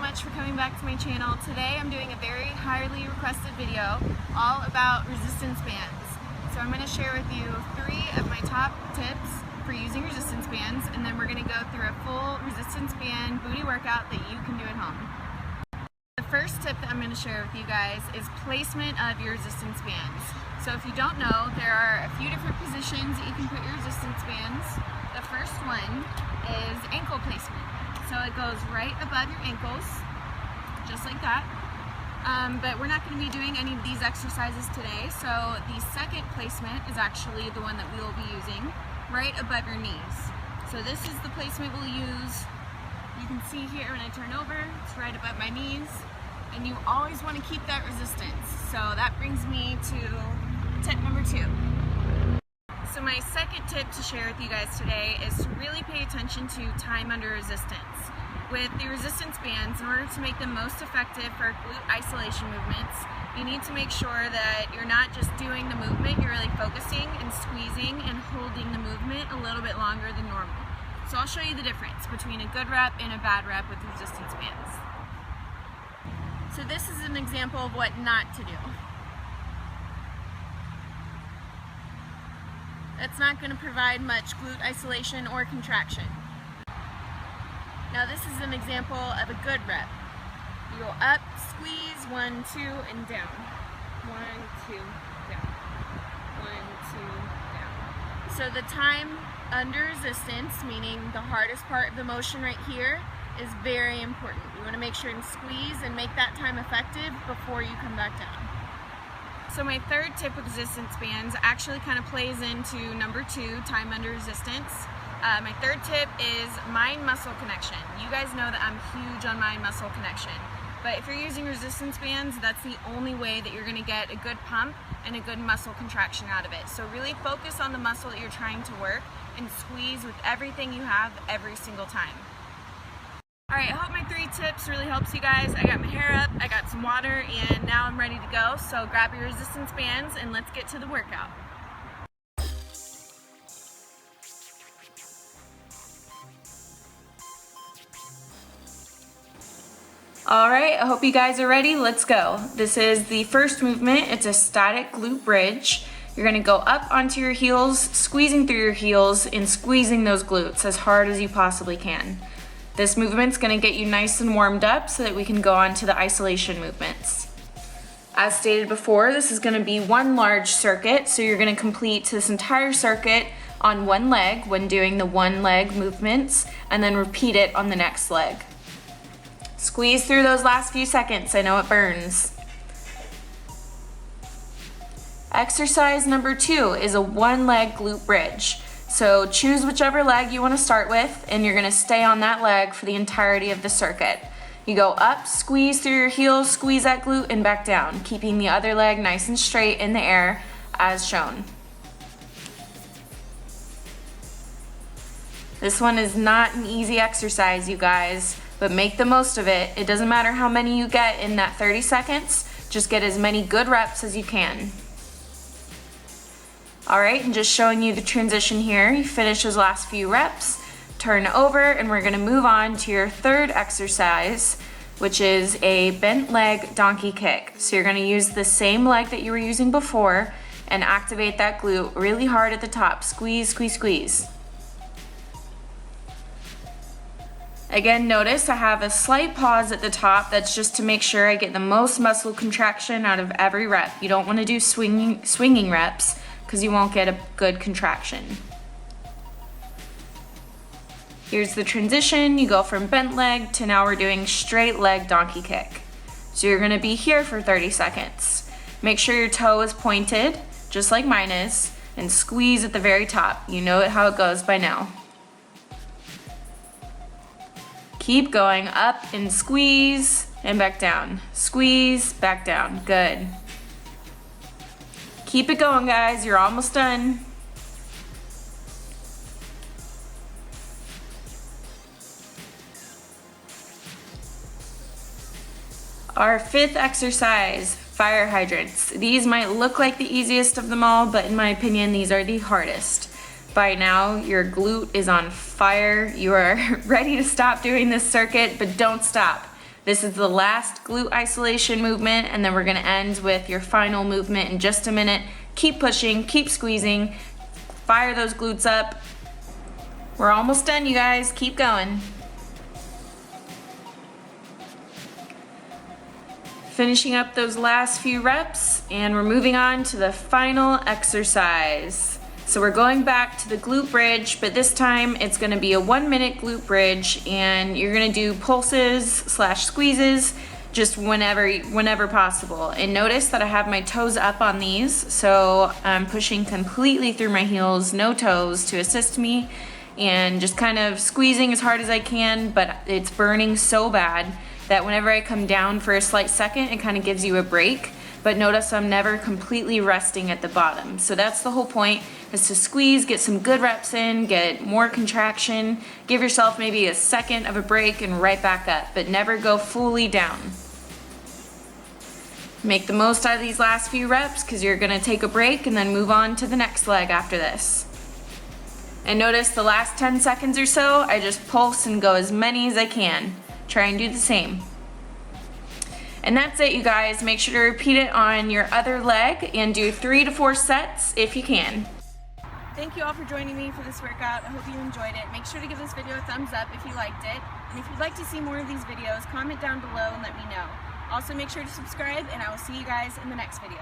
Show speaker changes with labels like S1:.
S1: much for coming back to my channel. Today I'm doing a very highly requested video all about resistance bands. So I'm going to share with you 3 of my top tips for using resistance bands, and then we're going to go through a full resistance band booty workout that you can do at home. The first tip that I'm going to share with you guys is placement of your resistance bands. So if you don't know, there are a few different positions that you can put your resistance bands. The first one is ankle placement. So it goes right above your ankles, just like that. But we're not going to be doing any of these exercises today, so the second placement is actually the one that we will be using, right above your knees. So this is the placement we'll use. You can see here when I turn over, it's right above my knees, and you always want to keep that resistance. So that brings me to tip number 2. So my second tip to share with you guys today is to really pay attention to time under resistance. With the resistance bands, in order to make them most effective for glute isolation movements, you need to make sure that you're not just doing the movement, you're really focusing and squeezing and holding the movement a little bit longer than normal. So I'll show you the difference between a good rep and a bad rep with resistance bands. So this is an example of what not to do. That's not going to provide much glute isolation or contraction. Now this is an example of a good rep. You go up, squeeze, 1, 2, and down. 1, 2, down. 1, 2, down. So the time under resistance, meaning the hardest part of the motion right here, is very important. You want to make sure and squeeze and make that time effective before you come back down. So my third tip with resistance bands actually kind of plays into number 2, time under resistance. My third tip is mind-muscle connection. You guys know that I'm huge on mind-muscle connection. But if you're using resistance bands, that's the only way that you're going to get a good pump and a good muscle contraction out of it. So really focus on the muscle that you're trying to work and squeeze with everything you have every single time. Alright, I hope my 3 tips really helps you guys. I got my hair up, I got some water, and now I'm ready to go. So grab your resistance bands and let's get to the workout. Alright, I hope you guys are ready. Let's go. This is the first movement. It's a static glute bridge. You're going to go up onto your heels, squeezing through your heels and squeezing those glutes as hard as you possibly can. This movement's going to get you nice and warmed up so that we can go on to the isolation movements. As stated before, this is going to be one large circuit, so you're going to complete this entire circuit on one leg when doing the one leg movements, and then repeat it on the next leg. Squeeze through those last few seconds. I know it burns. Exercise number 2 is a one-leg glute bridge. So choose whichever leg you want to start with, and you're going to stay on that leg for the entirety of the circuit. You go up, squeeze through your heels, squeeze that glute, and back down, keeping the other leg nice and straight in the air as shown. This one is not an easy exercise, you guys, but make the most of it. It doesn't matter how many you get in that 30 seconds, just get as many good reps as you can. Alright, and just showing you the transition here. You finish those last few reps, turn over, and we're going to move on to your third exercise, which is a bent leg donkey kick. So you're going to use the same leg that you were using before and activate that glute really hard at the top. Squeeze, squeeze, squeeze. Again, notice I have a slight pause at the top. That's just to make sure I get the most muscle contraction out of every rep. You don't want to do swinging reps, because you won't get a good contraction. Here's the transition. You go from bent leg to now we're doing straight leg donkey kick. So you're going to be here for 30 seconds. Make sure your toe is pointed, just like mine is, and squeeze at the very top. You know how it goes by now. Keep going up and squeeze and back down. Squeeze, back down. Good. Keep it going, guys. You're almost done. Our 5th exercise, fire hydrants. These might look like the easiest of them all, but in my opinion, these are the hardest. By now, your glute is on fire. You are ready to stop doing this circuit, but don't stop.
S2: This is the last glute isolation movement, and then we're gonna end with your final movement in just a minute. Keep pushing, keep squeezing, fire those glutes up. We're almost done, you guys. Keep going. Finishing up those last few reps, and we're moving on to the final exercise. So we're going back to the glute bridge, but this time it's gonna be a 1-minute glute bridge, and you're gonna do pulses / squeezes just whenever possible. And notice that I have my toes up on these, so I'm pushing completely through my heels, no toes to assist me, and just kind of squeezing as hard as I can, but it's burning so bad that whenever I come down for a slight second, it kind of gives you a break. But notice I'm never completely resting at the bottom. So that's the whole point, is to squeeze, get some good reps in, get more contraction, give yourself maybe a second of a break and right back up, but never go fully down. Make the most out of these last few reps because you're gonna take a break and then move on to the next leg after this. And notice the last 10 seconds or so, I just pulse and go as many as I can. Try and do the same. And that's it, you guys. Make sure to repeat it on your other leg and do 3 to 4 sets if you can.
S1: Thank you all for joining me for this workout. I hope you enjoyed it. Make sure to give this video a thumbs up if you liked it. And if you'd like to see more of these videos, comment down below and let me know. Also, make sure to subscribe, and I will see you guys in the next video.